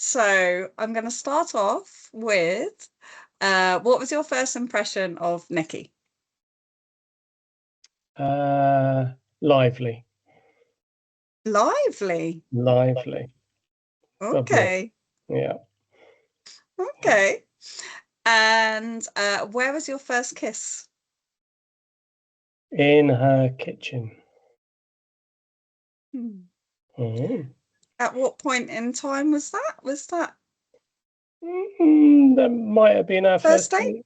So I'm going to start off with what was your first impression of Nyki? Lively. Lively. Lively. Okay. Yeah. Okay. And where was your first kiss? In her kitchen. At what point in time was that? Was that? That might have been our first date.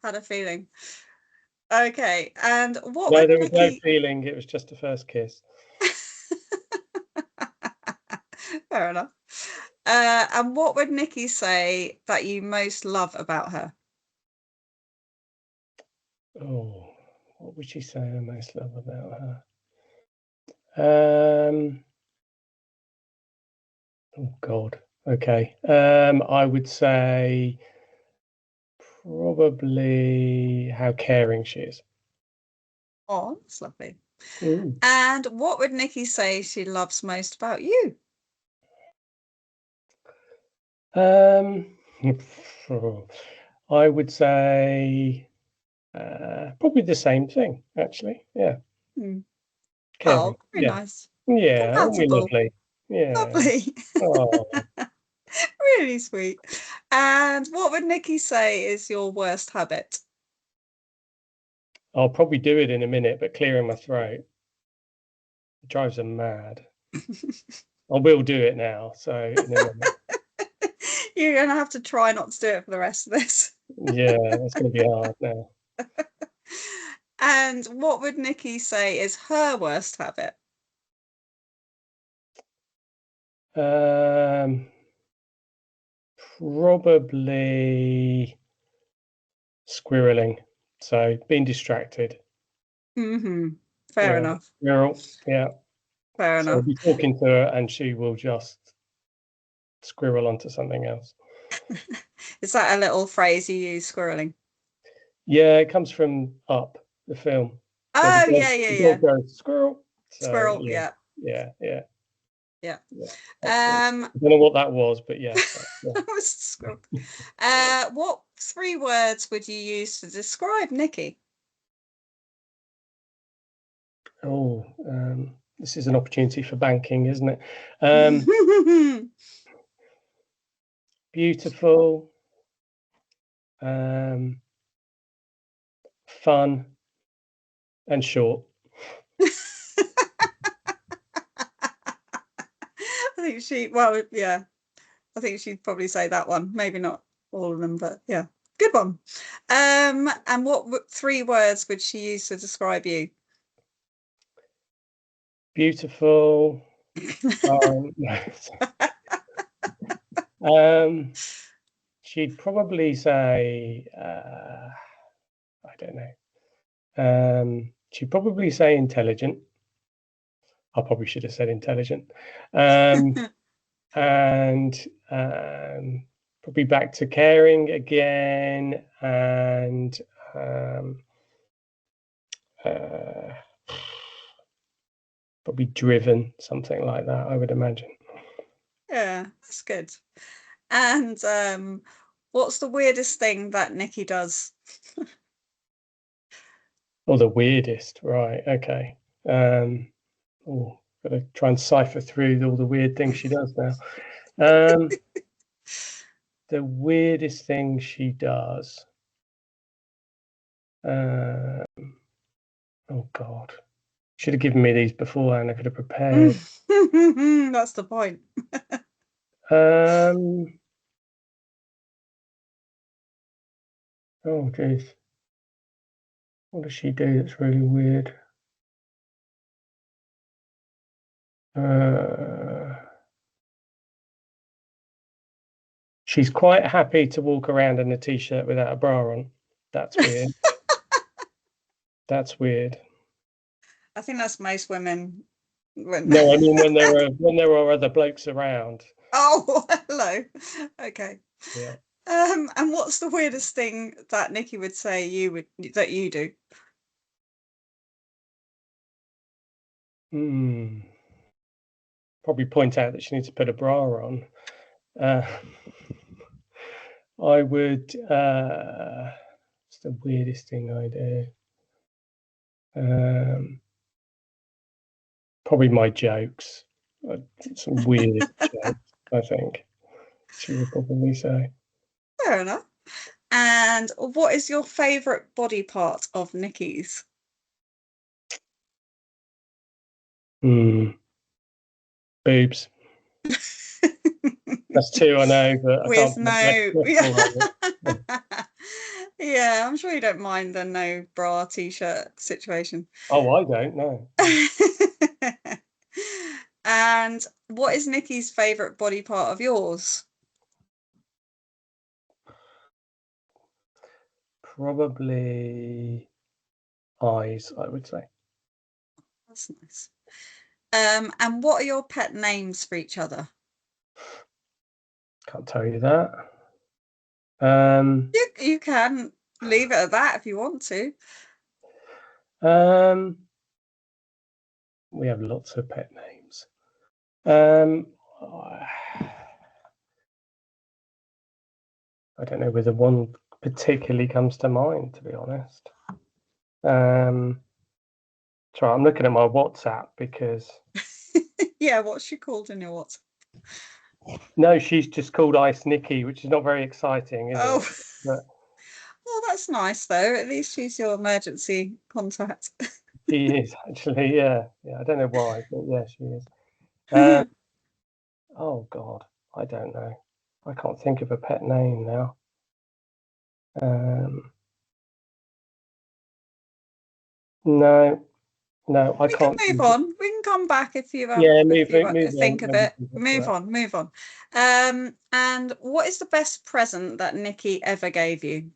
Had a feeling. Okay, and what No, would there was no Nyki... feeling. It was just a first kiss. Fair enough. And what would Nyki say that you most love about her? Oh, what would she say I most love about her? Oh God. Okay. I would say probably how caring she is. Oh, that's lovely. And what would Nyki say she loves most about you? I would say probably the same thing, actually. Yeah. Caring. Oh, very nice. Yeah, Compatible. lovely. Yeah. Lovely. Oh. Really sweet. And what would Nyki say is your worst habit? I'll probably do it in a minute, but clearing my throat. It drives her mad. I will do it now, so in a minute. You're going to have to try not to do it for the rest of this. Yeah, it's going to be hard now. And what would Nyki say is her worst habit? Probably squirreling. So being distracted. Fair enough. Squirrel. Yeah. Fair enough. I'll be talking to her and she will just squirrel onto something else. Is that a little phrase you use, squirreling? Yeah, it comes from Up, the film. Oh, so yeah. Goes, squirrel. So, squirrel, yeah. I don't know what that was, but yeah. That was squirrel. What 3 words would you use to describe Nyki? Oh, this is an opportunity for banking, isn't it? Beautiful, fun, and short. I think she'd probably say that one. Maybe not all of them, but yeah, good one. And what 3 words would she use to describe you? Beautiful. She'd probably say, I don't know. She'd probably say intelligent. I probably should have said intelligent. And probably back to caring again, and probably driven, something like that, I would imagine. Yeah, that's good. And what's the weirdest thing that Nyki does? Oh, the weirdest, right? Okay. Oh, gotta try and cipher through all the weird things she does now. The weirdest thing she does. Oh God. Should have given me these beforehand. I could have prepared. That's the point. Oh geez. What does she do that's really weird? She's quite happy to walk around in a t-shirt without a bra on. That's weird. That's weird. I think that's most women. No, I mean when there are other blokes around. Oh, hello. Okay. Yeah. And what's the weirdest thing that Nyki would say that you do? probably point out that she needs to put a bra on. I would. It's the weirdest thing I do. Probably my jokes. Some weird jokes, I think she would probably say. Fair enough. And what is your favourite body part of Nyki's? Boobs. That's two, I know, but I With can't. no, yeah, I'm sure you don't mind the no bra t-shirt situation. Oh, I don't know. And what is Nyki's favourite body part of yours? Probably eyes, I would say. That's nice. And what are your pet names for each other? Can't tell you that. You can leave it at that if you want to. We have lots of pet names. I don't know whether one particularly comes to mind, to be honest. Sorry, I'm looking at my WhatsApp because. Yeah, what's she called in your WhatsApp? No, she's just called Ice Nyki, which is not very exciting, is it? But well, that's nice though. At least she's your emergency contact. she is actually, yeah. I don't know why, but yeah, she is. Oh God, I don't know. I can't think of a pet name now. No, I can't. We can move on. We can come back if you think of it. Move on. And what is the best present that Nyki ever gave you?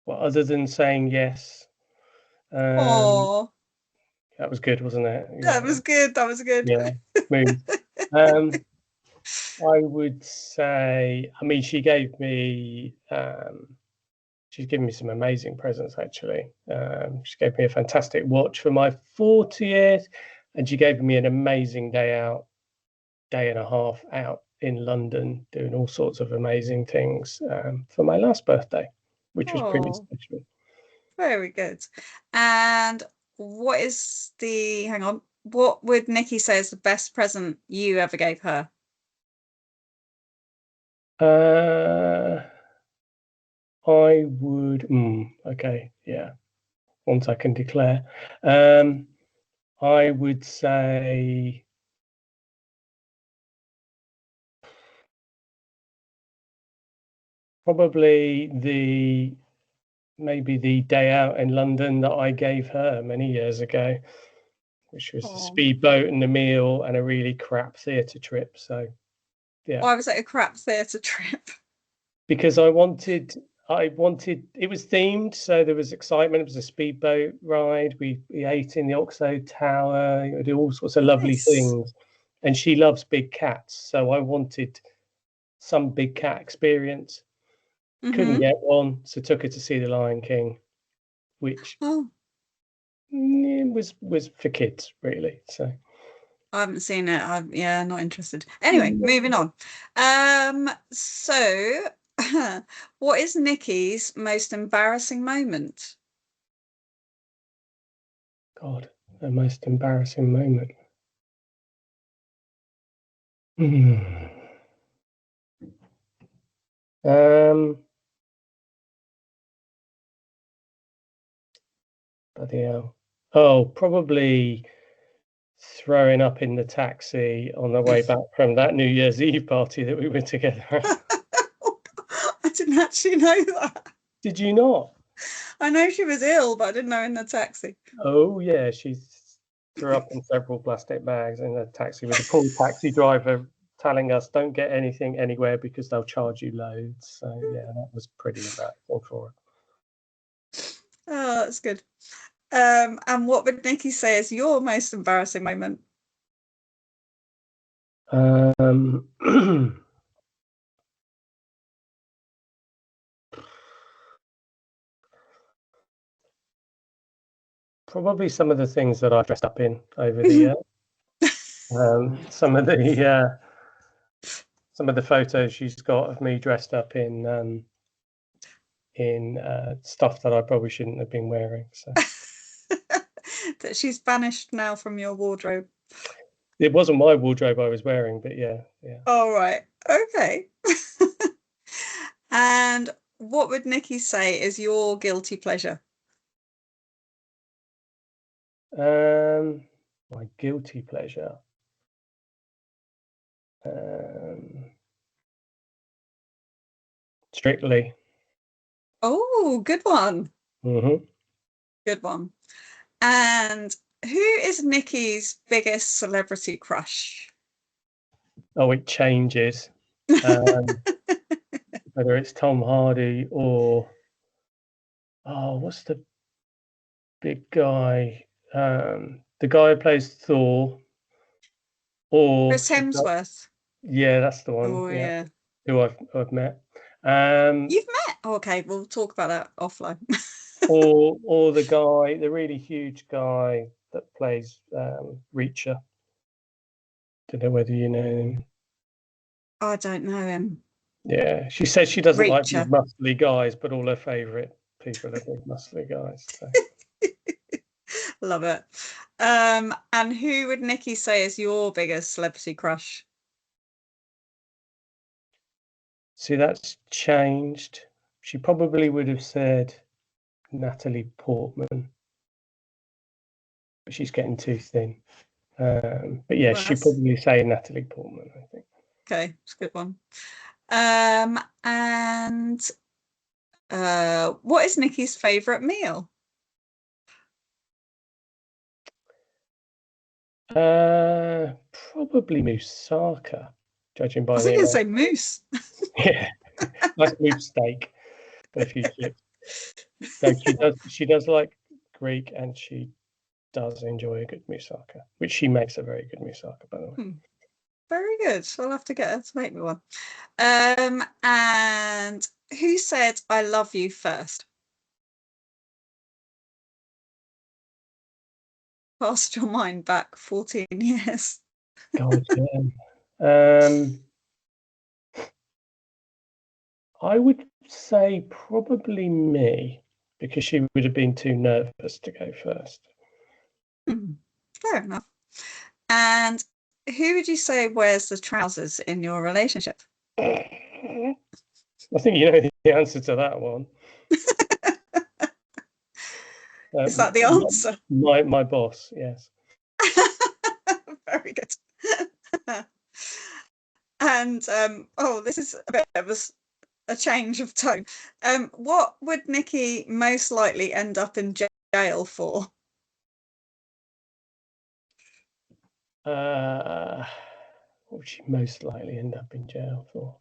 Well, other than saying yes. Oh, that was good, wasn't it? yeah. That was good. Yeah, smooth. I would say, I mean, she gave me, she's given me some amazing presents, actually. She gave me a fantastic watch for my 40th, and she gave me an amazing day and a half out in London, doing all sorts of amazing things for my last birthday, which was pretty special. Very good. And what would Nyki say is the best present you ever gave her? I would, okay, yeah, once I can declare. I would say probably maybe the day out in London that I gave her many years ago, which was a speedboat and a meal and a really crap theatre trip. So, yeah. Why was it a crap theatre trip? Because I wanted it was themed, so there was excitement. It was a speedboat ride. We ate in the Oxo Tower. We did all sorts of lovely things. And she loves big cats, so I wanted some big cat experience. Couldn't get one, so took her to see The Lion King, which was for kids, really. So I haven't seen it. Yeah, not interested. Anyway, moving on. So what is Nyki's most embarrassing moment? God, the most embarrassing moment. Bloody hell. Oh, probably throwing up in the taxi on the way back from that New Year's Eve party that we were together at. I didn't actually know that. Did you not? I know she was ill, but I didn't know in the taxi. Oh, yeah, she threw up in several plastic bags in the taxi with the poor taxi driver telling us don't get anything anywhere because they'll charge you loads. So, yeah, that was pretty embarrassing for her. Oh, that's good. And what would Nyki say is your most embarrassing moment? probably some of the things that I've dressed up in over the year. Some of the photos she's got of me dressed up in stuff that I probably shouldn't have been wearing. So that she's banished now from your wardrobe. it wasn't my wardrobe I was wearing, but yeah. All right. Okay. And what would Nyki say is your guilty pleasure? My guilty pleasure. Strictly. Oh, good one. Mm-hmm. Good one. And who is Nyki's biggest celebrity crush? Oh, it changes. Whether it's Tom Hardy or what's the big guy? The guy who plays Thor, or Chris Hemsworth. Yeah, that's the one. Oh yeah. Who I've met. You've met? Oh, okay, we'll talk about that offline. or the guy, the really huge guy that plays Reacher. Don't know whether you know him. I don't know him. Yeah, she says she doesn't like Reacher. big muscly guys, but all her favourite people are big muscly guys. So. Love it. And who would Nyki say is your biggest celebrity crush? See, that's changed. She probably would have said Natalie Portman, but she's getting too thin. But yeah, she'd probably say Natalie Portman, I think. Okay, it's a good one. And what is Nyki's favourite meal? Probably moussaka, judging by I was going to say mousse. Yeah, nice mousse steak and a few chips. So she does like Greek, and she does enjoy a good moussaka, which she makes a very good moussaka, by the way. Very good. I'll have to get her to make me one. And who said "I love you" first? Cast your mind back 14 years. God, yeah. I would say probably me, because she would have been too nervous to go first. Fair enough. And who would you say wears the trousers in your relationship? I think you know the answer to that one. Is that the answer? My boss, yes. Very good. And this is a bit of a change of tone. What would Nyki most likely end up in jail for? What would she most likely end up in jail for?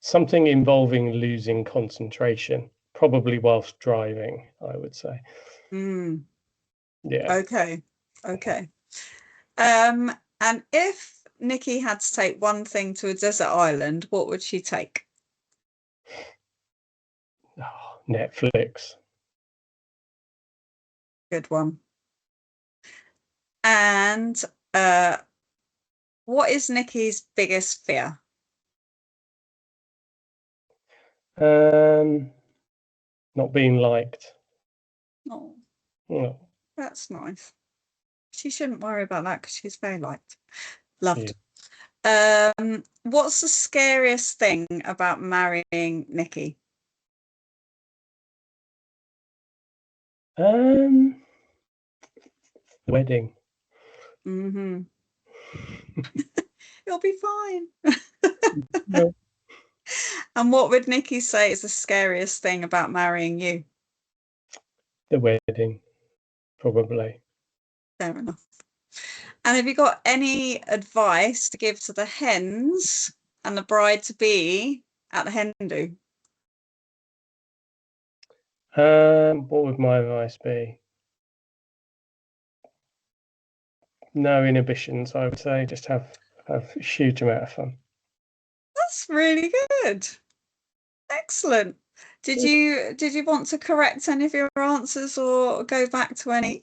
Something involving losing concentration, probably whilst driving, I would say. Yeah. Okay. And if Nyki had to take one thing to a desert island, what would she take? Oh, Netflix. Good one. And what is Nyki's biggest fear? Not being liked. Oh, No. that's nice. She shouldn't worry about that because she's very liked. Loved. Yeah. What's the scariest thing about marrying Nyki? The wedding. It'll be fine. No. And what would Nyki say is the scariest thing about marrying you? The wedding, probably. Fair enough. And have you got any advice to give to the hens and the bride-to-be at the hen do? What would my advice be? No inhibitions, I would say. Just have a huge amount of fun. That's really good. Excellent. Did you want to correct any of your answers or go back to any?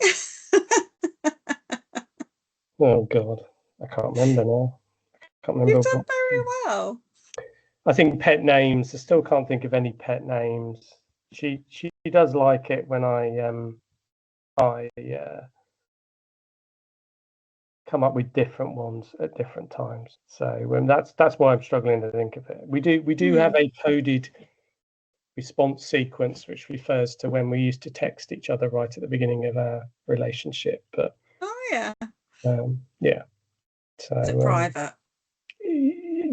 Oh God, I can't remember now. Can't remember. You've done very well. I think pet names. I still can't think of any pet names. She does like it when I come up with different ones at different times. So that's why I'm struggling to think of it. We do have a coded response sequence which refers to when we used to text each other right at the beginning of our relationship. But yeah. Yeah. So is it private?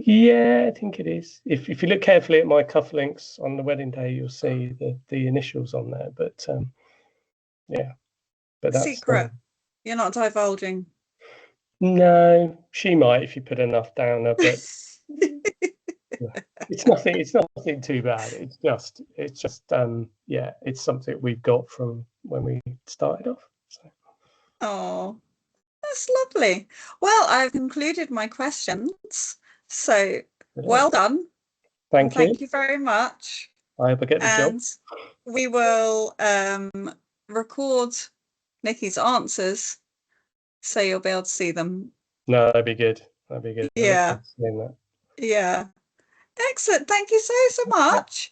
Yeah, I think it is. If you look carefully at my cufflinks on the wedding day, you'll see the initials on there. But yeah, but that's secret. You're not divulging. No, she might if you put enough down her, but it's nothing too bad. It's just yeah, it's something we've got from when we started off. So. Oh, that's lovely. Well, I've concluded my questions. So well done. Thank you. Thank you very much. I hope I get the job. And we will record Nyki's answers, so you'll be able to see them. No, that'd be good. That'd be good. Yeah. Yeah. Excellent. Thank you so much.